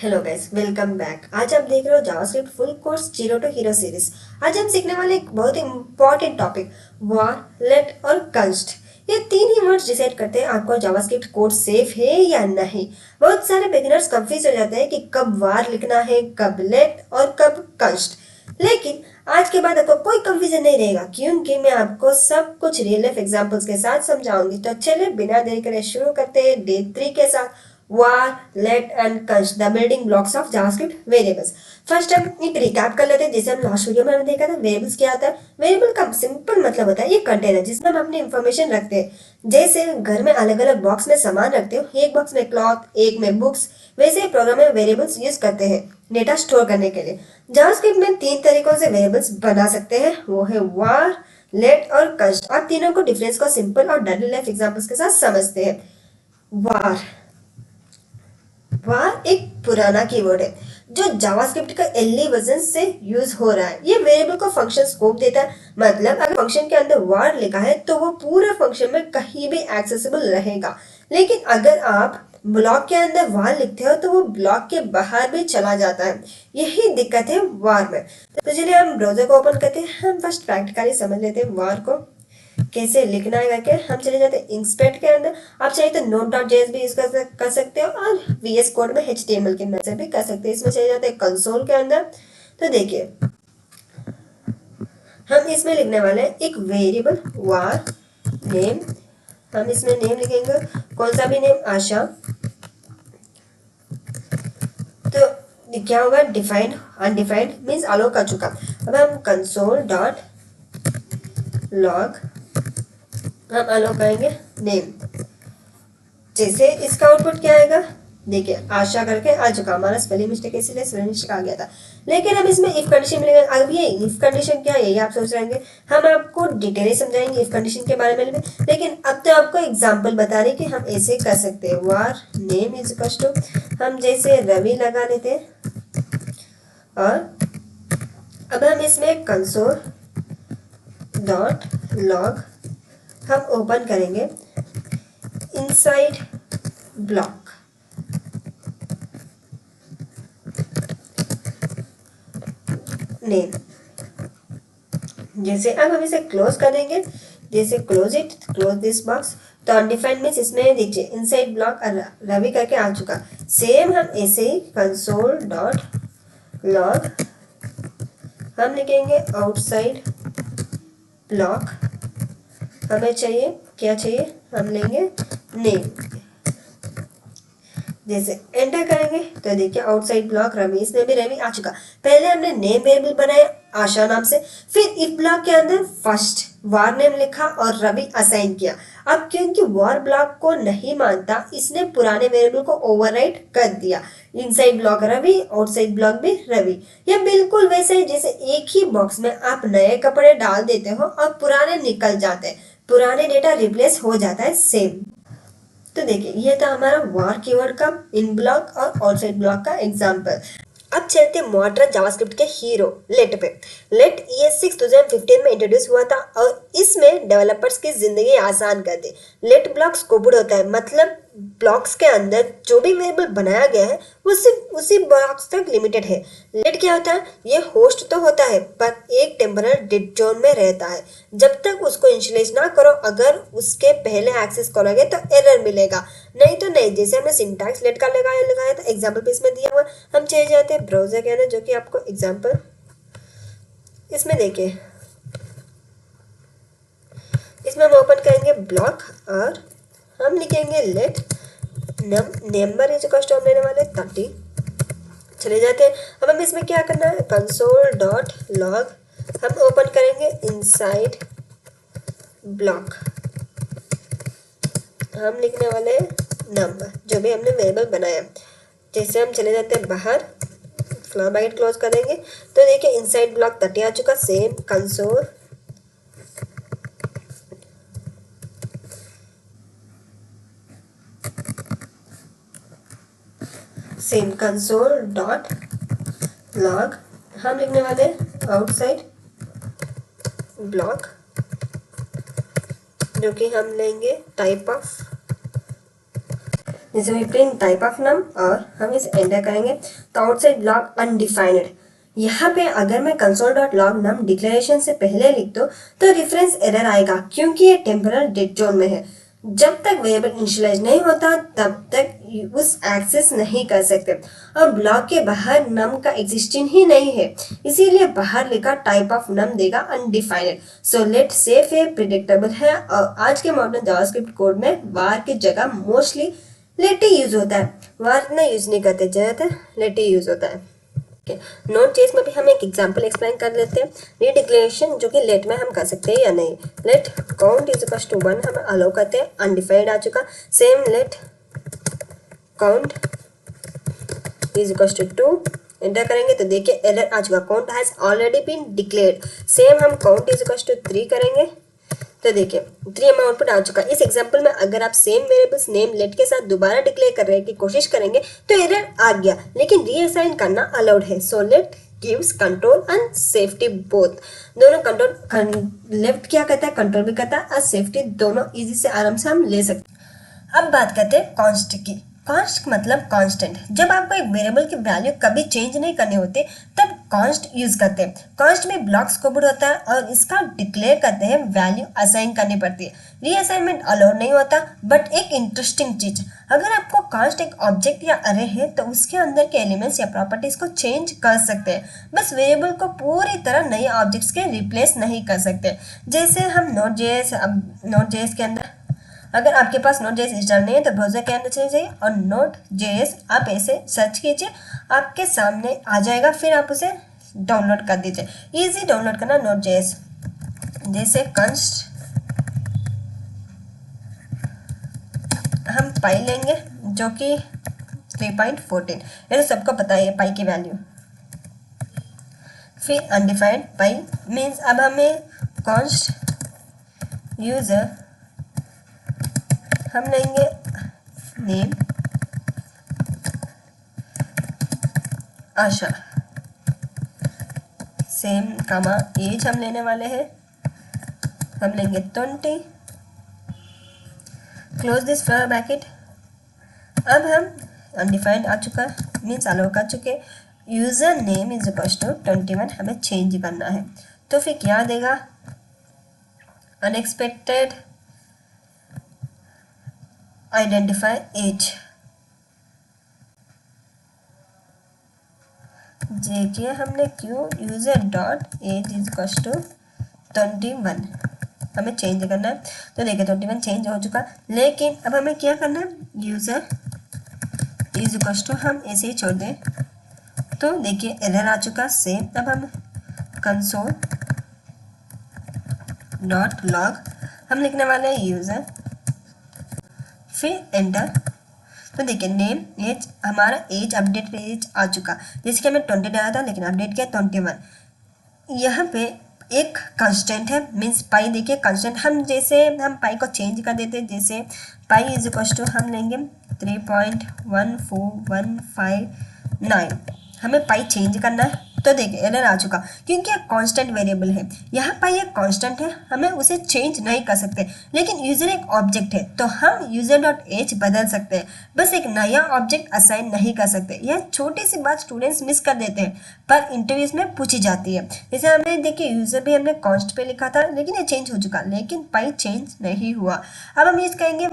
Hello guys, welcome back. आज आप देख रहे हो JavaScript full course zero to hero series. आज हम सीखने वाले एक बहुत इंपॉर्टेंट टॉपिक वार, लेट और कंस्ट। ये तीन ही वर्ड्स डिसाइड करते हैं आपको जावास्क्रिप्ट कोड सेफ है या नहीं। बहुत सारे बिगिनर्स कंफ्यूज हो जाते हैं कि कब वार लिखना है, कब लेट और कब कंस्ट। लेकिन आज के बाद आपको कोई कंफ्यूजन नहीं रहेगा, क्योंकि मैं आपको सब कुछ रियल लाइफ एग्जांपल्स के साथ समझाऊंगी। तो चलिए बिना देरी करे शुरू करते हैं डे 3 के साथ। var, let and const, the building blocks of JavaScript variables। First हम एक रिकैप कर लेते हैं। जैसे हम लास्ट वीडियो में हमने देखा था वेरिएबल्स क्या होता है। वेरिएबल का सिंपल मतलब होता है ये कंटेनर जिसमें हम अपनी इंफॉर्मेशन रखते हैं। जैसे घर में अलग अलग बॉक्स में सामान रखते हो, एक बॉक्स में क्लॉथ, एक में बुक्स, वैसे ही प्रोग्राम में वेरिएबल्स यूज करते हैं डेटा स्टोर करने के लिए। जावास्क्रिप्ट में तीन तरीकों से वेरिएबल्स बना सकते हैं, वो है var, let और const। आप तीनों को डिफरेंस को सिंपल और डेली लाइफ एग्जांपल्स के साथ समझते हैं। var वार एक पुराना कीवर्ड है जो जावास्क्रिप्ट का अर्ली वर्जन से यूज हो रहा है। ये वेरिएबल को फंक्शन स्कोप देता है। मतलब अगर फंक्शन के अंदर वार लिखा है तो वो पूरे फंक्शन में कहीं भी एक्सेसिबल रहेगा। लेकिन अगर आप ब्लॉक के अंदर वार लिखते हो तो वो ब्लॉक के बाहर भी चला जाता है। यही दिक्कत है वार में। तो चलिए हम ब्राउजर को ओपन करते हैं। हम फर्स्ट प्रैक्टिकली समझ लेते हैं वार को कैसे लिखना है करके। हम चले जाते हैं इंस्पेक्ट के अंदर। आप चाहिए तो node.js भी यूज कर सकते हो और VS कोड में HTML के मेथड भी कर सकते हैं। इसमें चले जाते हैं कंसोल के अंदर। तो देखिए हम इसमें लिखने वाले हैं एक वेरिएबल वार नेम। हम इसमें नेम लिखेंगे, कौन सा भी नेम, आशा। तो क्या होगा, डिफाइंड अनडिफाइंड मीन्स अलो कर चुका। अब हम कंसोल डॉट लॉग हम अलो करेंगे नेम। जैसे इसका आउटपुट क्या आएगा, देखिए आशा करके आ चुका। हमारा स्पेलिंग मिस्टेक इसीलिए स्पेलिंग मिस्टेक आ गया था। लेकिन हम इसमें इफ कंडीशन मिलेगा। अब ये इफ कंडीशन क्या है यही आप सोच रहे होंगे। हम आपको डिटेल समझाएंगे इफ कंडीशन के बारे में। लेकिन अब तो आपको एग्जांपल बता रहे कि हम ऐसे कर सकते हैं। वार नेम इज इक्वल टू हम जैसे रवि लगा लेते हैं। और अब हम इसमें कंसोल डॉट लॉग हम ओपन करेंगे इनसाइड ब्लॉक। नेम जैसे अब हम इसे क्लोज कर देंगे। जैसे close it, close this box. तो अनडिफाइंड मीन्स इसमें देखिए इनसाइड ब्लॉक रवि करके आ चुका। सेम हम ऐसे ही कंसोल डॉट लॉग हम लिखेंगे आउटसाइड ब्लॉक। हमें चाहिए क्या चाहिए, हम लेंगे नेम। जैसे एंटर करेंगे तो देखिए आउटसाइड ब्लॉक रवि, इसमें भी रवि आ चुका। पहले हमने नेम वेरिएबल बनाया आशा नाम से, फिर इफ ब्लॉक के अंदर फर्स्ट वार नेम लिखा और रवि असाइन किया। अब क्योंकि वार ब्लॉक को नहीं मानता इसने पुराने वेरिएबल को ओवरराइट कर दिया। Inside block Ravi, outside block भी रवि। यह बिल्कुल वैसे ही जैसे एक ही बॉक्स में आप नए कपड़े डाल देते हो और पुराने निकल जाते हैं, पुराने डेटा रिप्लेस हो जाता है, सेम। तो देखिए ये था हमारा वार कीवर्ड का इन ब्लॉक और आउटसाइड ब्लॉक का एग्जांपल। अब चलते हैं मॉडर्न जावास्क्रिप्ट के हीरो लेट पे। लेट ES6 2015 में इंट्रोड्यूस हुआ था और इसमें डेवलपर्स की जिंदगी आसान कर दी। लेट ब्लॉक स्कोप्ड होता है, मतलब ब्लॉक्स के अंदर जो भी वेरिएबल बनाया गया है वो सिर्फ उसी ब्लॉक्स तक लिमिटेड है। लेट क्या होता है, ये होस्ट तो होता है पर एक टेम्परल डेड जोन में रहता है जब तक उसको इनिशियलाइज ना करो। अगर उसके पहले एक्सेस करोगे तो एरर मिलेगा, नहीं तो नहीं। जैसे हमने सिंटैक्स लेट का लगाया था, एग्जाम्पल भी इसमें दिया हुआ। हम चले जाते हैं ब्राउजर के अंदर, जो कि आपको एग्जाम्पल इसमें देखिए। इसमें हम ओपन करेंगे ब्लॉक और हम लिखेंगे let number is equal to हम लेने वाले 30। चले जाते हैं। अब हमें इसमें क्या करना है, कंसोल डॉट लॉग हम ओपन करेंगे इनसाइड ब्लॉक। हम लिखने वाले नंबर जो भी हमने वेरिएबल बनाया। जैसे हम चले जाते हैं बाहर, फ्लावर ब्रैकेट क्लोज कर देंगे तो देखिए इनसाइड ब्लॉक 30 आ चुका। सेम कंसोल डॉट लॉग हम लिखने वाले आउटसाइड ब्लॉक, जो कि हम लेंगे टाइप ऑफ जैसे we print type of num और हम इसे एंटर करेंगे तो आउटसाइड ब्लॉक अनडिफाइंड। यहाँ पे अगर मैं console.log num डिक्लेरेशन से पहले लिख दूँ तो रेफरेंस एरर आएगा क्योंकि ये टेम्परल डेड जोन में है। जब तक वेरिएबल इनिशियलाइज नहीं होता तब तक उस एक्सेस नहीं कर सकते और ब्लॉक के बाहर नम का एग्जिस्टिंग ही नहीं है, इसीलिए बाहर लिखा टाइप ऑफ नम देगा अनडिफाइंड। सो लेट सेफ है, प्रिडिक्टेबल है और आज के मॉडर्न जावास्क्रिप्ट कोड में वार की जगह मोस्टली लेट ही यूज होता है। वार इतना यूज नहीं करते, ज्यादातर लेट ही यूज होता है। नोट जेएस में भी हम एक एग्जांपल एक्सप्लेन कर लेते हैं। रीडिक्लेरेशन जो कि लेट में हम कर सकते हैं या नहीं। Let count is equal to 1 हम अलाउ करते हैं, अनडिफाइंड आ चुका। Same let count is equal to 2 enter करेंगे तो देखिए एरर आ चुका, count has already been declared. Same हम काउंट इज इक्वल टू 3 करेंगे तो देखिए 3 हम आउटपुट आ चुका। इस एग्जांपल में अगर आप सेम वेरिएबल्स नेम लेट के साथ दोबारा डिक्लेयर करने की कोशिश करेंगे तो एरर आ गया, लेकिन रीअसाइन करना अलाउड है। So let gives control and safety both. दोनों कंट्रोल लेफ्ट क्या करता है, कंट्रोल भी करता है और सेफ्टी दोनों इजी से आराम से हम ले सकते हैं। अब बात करते हैं कॉन्स्ट की। कॉन्स्ट मतलब कांस्टेंट। जब आपको एक वेरिएबल की वैल्यू कभी चेंज नहीं करनी होती तब कॉन्स्ट यूज करते हैं। कॉन्स्ट में ब्लॉक स्कोप होता है और इसका डिक्लेयर करते हैं, वैल्यू असाइन करनी पड़ती है। रीअसाइनमेंट अलाउड नहीं होता। बट एक इंटरेस्टिंग चीज, अगर आपको कॉन्स्ट एक ऑब्जेक्ट या अरे है तो उसके अंदर के एलिमेंट्स या प्रॉपर्टीज को चेंज कर सकते हैं, बस वेरिएबल को पूरी तरह नए ऑब्जेक्ट्स के रिप्लेस नहीं कर सकते। जैसे हम नोट.js के अंदर अगर आपके पास Node.js इंस्टॉल नहीं है तो ब्राउजर के अंदर चले जाइए और Node.js आप ऐसे सर्च कीजिए, आपके सामने आ जाएगा, फिर आप उसे डाउनलोड कर दीजिए। इजी डाउनलोड करना Node.js। जैसे कंस्ट हम पाई लेंगे जो कि 3.14, ये तो सबको पता है पाई की वैल्यू। फिर अनडिफाइंड पाई मीन्स अब हमें कॉन्स्ट यूजर हम लेंगे नेम आशा, सेम कामा एज हम लेने वाले हैं, हम लेंगे 20, क्लोज दिस फ्लावर ब्रैकेट। अब हम अनडिफाइंड आ चुका मीन्स अलाउ कर चुके। User name is equal to 21 हमें चेंज करना है तो फिर क्या देगा, अनएक्सपेक्टेड आइडेंटिफाई एज। देखिए हमने क्यों user dot age is equal to 21 हमें चेंज करना है तो देखिए 21 चेंज हो चुका। लेकिन अब हमें क्या करना है, यूजर इज इक्वल टू हम ऐसे ही छोड़ दें तो देखिए एरर आ चुका। सेम अब हम कंसोल डॉट लॉग हम लिखने वाले हैं यूजर, फिर एंटर तो देखिए नेम एज हमारा एज अपडेट एज आ चुका। जैसे कि हमें 20 डाला था लेकिन अपडेट किया 21। यहाँ पे एक कांस्टेंट है मीन्स पाई। देखिए कांस्टेंट हम जैसे हम पाई को चेंज कर देते हैं, जैसे पाई इज इक्वल टू हम लेंगे 3.14159 हमें पाई चेंज करना है तो देखिए एरर आ चुका क्योंकि एक कांस्टेंट वेरिएबल है। यहाँ पाई एक कांस्टेंट है, हमें उसे चेंज नहीं कर सकते, लेकिन यूजर एक ऑब्जेक्ट है तो हम यूजर डॉट एज बदल सकते हैं, बस एक नया ऑब्जेक्ट असाइन नहीं कर सकते। यह छोटी सी बात स्टूडेंट्स मिस कर देते हैं पर इंटरव्यूज में पूछी जाती है। जैसे हमने देखिए यूजर भी हमने कॉन्स्ट पे लिखा था लेकिन ये चेंज हो चुका, लेकिन पाई चेंज नहीं हुआ। अब हम यूज करेंगे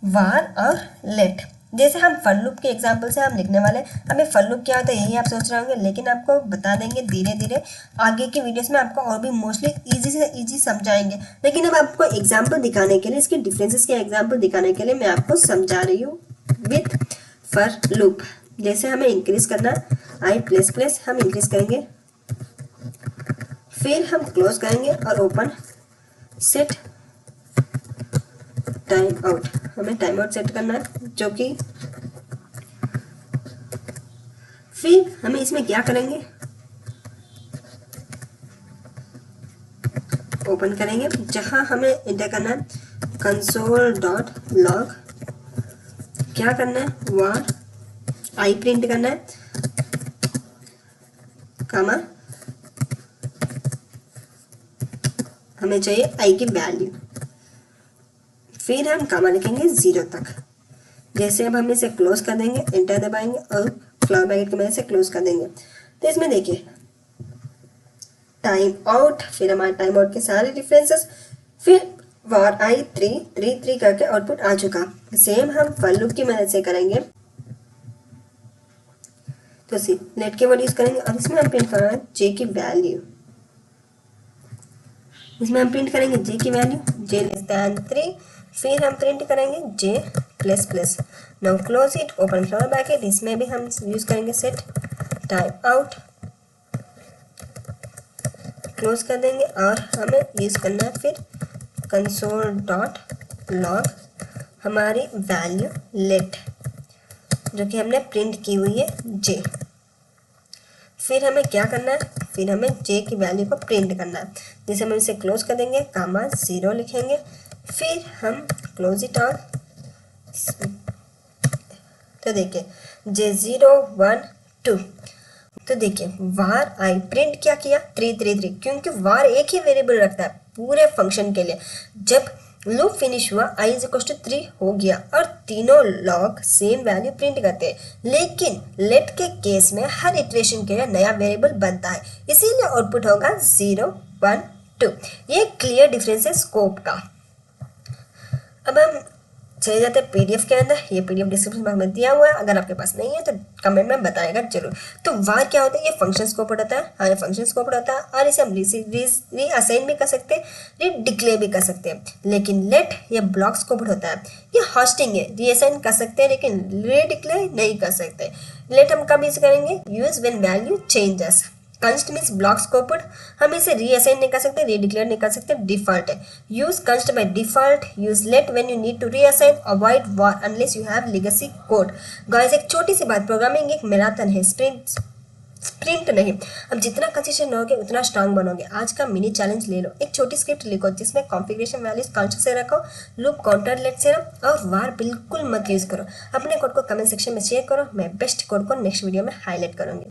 वार और लेट। जैसे हम फॉर लूप के एग्जांपल से हम लिखने वाले हैं। हमें फॉर लूप क्या होता है यही आप सोच रहे होंगे, लेकिन आपको बता देंगे धीरे धीरे आगे के वीडियोस में आपको और भी मोस्टली इजी से इजी समझाएंगे। लेकिन अब आपको एग्जांपल दिखाने के लिए, इसके डिफरेंसेस के एग्जांपल दिखाने के लिए मैं आपको समझा रही हूँ विथ फॉर लूप। जैसे हमें इंक्रीज करना i++ हम इंक्रीज करेंगे, फिर हम क्लोज करेंगे और ओपन सेट टाइम आउट। हमें टाइम आउट सेट करना है जो कि फिर हमें इसमें क्या करेंगे, ओपन करेंगे जहां हमें एंटर करना है कंसोल डॉट लॉग, क्या करना है वार आई प्रिंट करना है कामा हमें चाहिए आई की वैल्यू, फिर हम कामा लिखेंगे 0 तक। जैसे अब हम इसे क्लोज कर देंगे, एंटर दबाएंगे और फ्लावर ब्रैकेट की मदद से क्लोज कर देंगे, तो इसमें देखिए टाइम आउट, फिर हमारे टाइम आउट के सारे डिफरेंसेस, फिर var I 3 3 3 करके आउटपुट आ चुका। सेम हम फॉर लूप की मदद से करेंगे, तो लेट के वर्ड यूज करेंगे और इसमें हम प्रिंट करेंगे जे की वैल्यू। इसमें हम प्रिंट करेंगे जे की वैल्यू j लेस दैन 3, फिर हम प्रिंट करेंगे j plus plus. Now close it, open flower bracket, इसमें भी हम यूज करेंगे सेट टाइम आउट, क्लोज कर देंगे और हमें यूज करना है फिर कंसोल डॉट लॉग हमारी वैल्यू लेट जो कि हमने प्रिंट की हुई है j। फिर हमें क्या करना है, फिर हमें j की वैल्यू को प्रिंट करना है, जिसे हम इसे क्लोज कर देंगे, कामा 0 लिखेंगे, फिर हम क्लोज इट ऑल, तो देखिए j0 1 2, तो देखिए var I प्रिंट क्या किया 3 3 3, क्योंकि var एक ही वेरिएबल रखता है पूरे फंक्शन के लिए। जब लूप फिनिश हुआ I इज इक्वल टू 3 हो गया और तीनों लॉग सेम वैल्यू प्रिंट करते हैं, लेकिन लेट के केस में हर इटरेशन के लिए नया वेरिएबल बनता है, इसीलिए आउटपुट होगा 0 1 2। ये क्लियर डिफरेंस है स्कोप का। अब हम चले जाते हैं पीडीएफ के अंदर, ये पीडीएफ डिस्क्रिप्शन बॉक्स में दिया हुआ है, अगर आपके पास नहीं है तो कमेंट में बताएगा जरूर। तो var क्या होता है, ये फंक्शन स्कोप होता है, हाँ ये फंक्शन स्कोप होता है, और इसे हम रीअसाइन भी कर सकते हैं, रीडिक्लेयर भी कर सकते हैं। लेकिन लेट ये ब्लॉक स्कोप होता है, ये होस्टिंग है, रीअसाइन कर सकते हैं लेकिन रीडिक्लेयर नहीं कर सकते। लेट हम कब यूज करेंगे, use when value changes. Const means block scoped, हम इसे रीअसाइन नहीं कर सकते, रीडिक्लेयर नहीं कर सकते, डिफॉल्ट है। Use const by default, use let when you need to reassign, avoid var unless you have legacy code. Guys एक छोटी सी बात, प्रोग्रामिंग एक मैराथन है, स्प्रिंट नहीं। अब जितना कंसिस्टेंट रहोगे उतना स्ट्रांग बनोगे। आज का मिनी चैलेंज ले लो, एक छोटी स्क्रिप्ट लिखो जिसमें कॉन्फ़िगरेशन वैल्यूज कंस्ट से रखो, लूप काउंटर लेट से रखो और var बिल्कुल मत यूज करो। अपने कोड को कमेंट सेक्शन में शेयर करो, मैं बेस्ट कोड को नेक्स्ट वीडियो में हाईलाइट करूंगी।